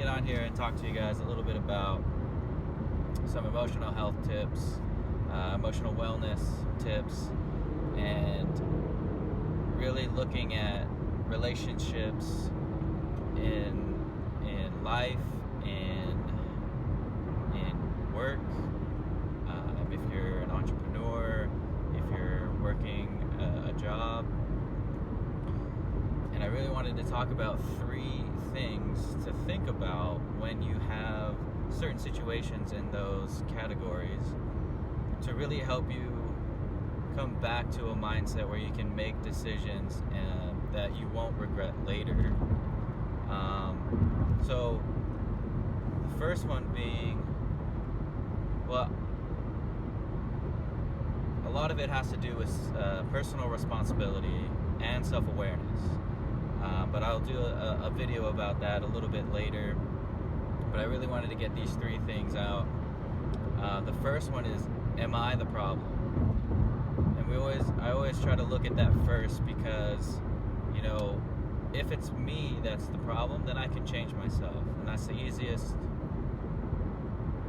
on here and talk to you guys a little bit about some emotional health tips, emotional wellness tips, and really looking at relationships in life, in work. If you're an entrepreneur, if you're working a job. And I really wanted to talk about 3 things to think about when you have certain situations in those categories to really help you come back to a mindset where you can make decisions that you won't regret later. So the first one being, well, a lot of it has to do with personal responsibility and self-awareness. But I'll do a video about that a little bit later. But I really wanted to get these 3 things out. The first one is, am I the problem? And I always try to look at that first because, if it's me that's the problem, then I can change myself. And that's the easiest,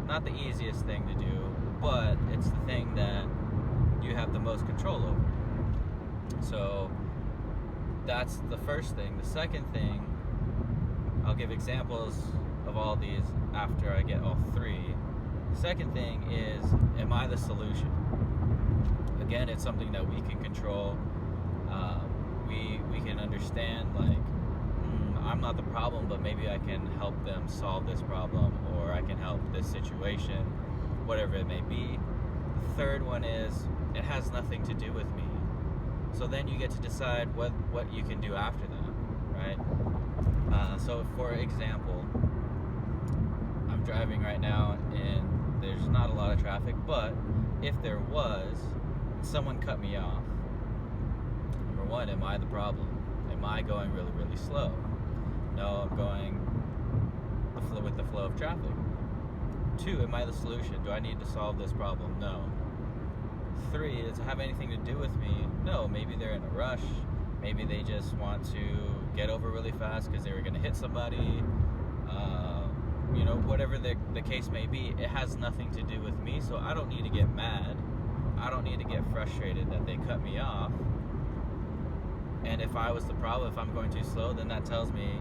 not the easiest thing to do, but it's the thing that you have the most control over. So that's the first thing. The second thing, I'll give examples of all these after I get all 3. The second thing is, am I the solution? Again, it's something that we can control. We can understand, I'm not the problem, but maybe I can help them solve this problem, or I can help this situation, whatever it may be. The third one is, it has nothing to do with me. So then you get to decide what you can do after that, right? So for example, I'm driving right now and there's not a lot of traffic, but if there was, someone cut me off. Number 1, am I the problem? Am I going really, really slow? No, I'm going with the flow of traffic. 2, am I the solution? Do I need to solve this problem? No. 3, does it have anything to do with me? No, maybe they're in a rush. Maybe they just want to get over really fast because they were going to hit somebody. Whatever the case may be, it has nothing to do with me, so I don't need to get mad. I don't need to get frustrated that they cut me off. And if I was the problem, if I'm going too slow, then that tells me,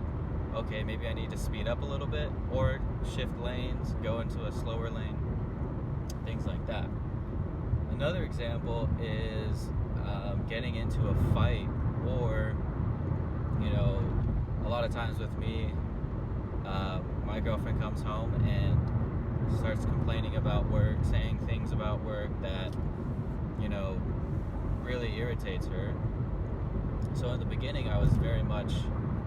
okay, maybe I need to speed up a little bit or shift lanes, go into a slower lane, things like that. Another example is getting into a fight, or, a lot of times with me, my girlfriend comes home and starts complaining about work, saying things about work that, really irritates her. So in the beginning, I was very much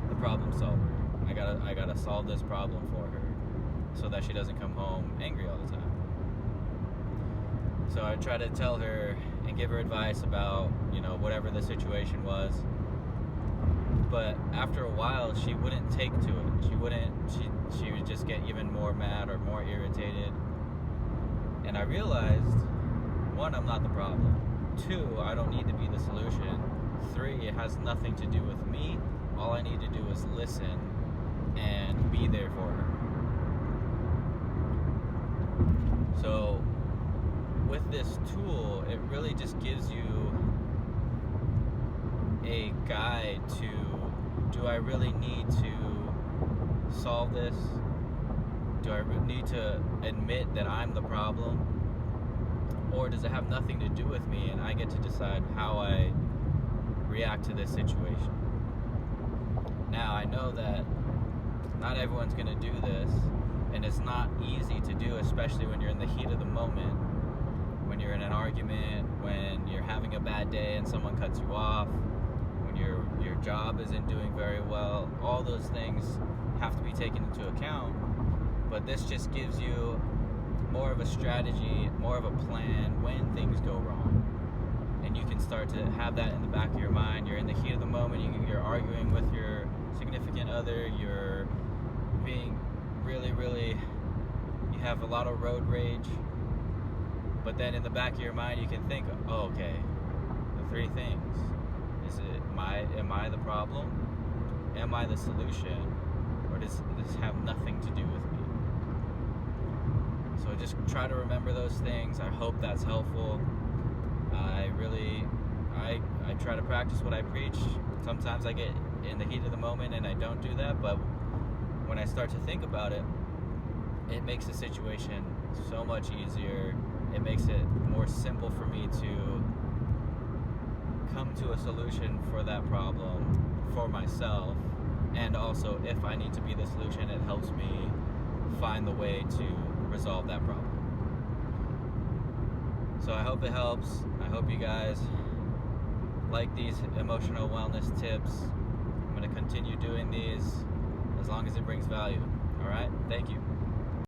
the problem solver. I gotta solve this problem for her so that she doesn't come home angry all the time. So I try to tell her and give her advice about, whatever the situation was. But after a while, she wouldn't take to it. She would just get even more mad or more irritated. And I realized, 1, I'm not the problem. 2, I don't need to be the solution. 3, it has nothing to do with me. All I need to do is listen and be there for her. So with this tool, it really just gives you a guide to, do I really need to solve this? Do I need to admit that I'm the problem? Or does it have nothing to do with me and I get to decide how I react to this situation? Now, I know that not everyone's going to do this, and it's not easy to do, especially when you're in the heat of the moment, when you're in an argument, when you're having a bad day and someone cuts you off, when your job isn't doing very well. All those things have to be taken into account, but this just gives you more of a strategy, more of a plan when things go wrong. And you can start to have that in the back of your mind. You're in the heat of the moment, you're arguing with your significant other, you're being really, really, you have a lot of road rage, but then in the back of your mind you can think, oh, okay, the 3 things. Am I the problem? Am I the solution? Or does this have nothing to do So just try to remember those things. I hope that's helpful. I try to practice what I preach. Sometimes I get in the heat of the moment and I don't do that, but when I start to think about it, it makes the situation so much easier. It makes it more simple for me to come to a solution for that problem for myself. And also, if I need to be the solution, it helps me find the way to resolve that problem. So I hope it helps. I hope you guys like these emotional wellness tips. I'm going to continue doing these as long as it brings value. All right? Thank you.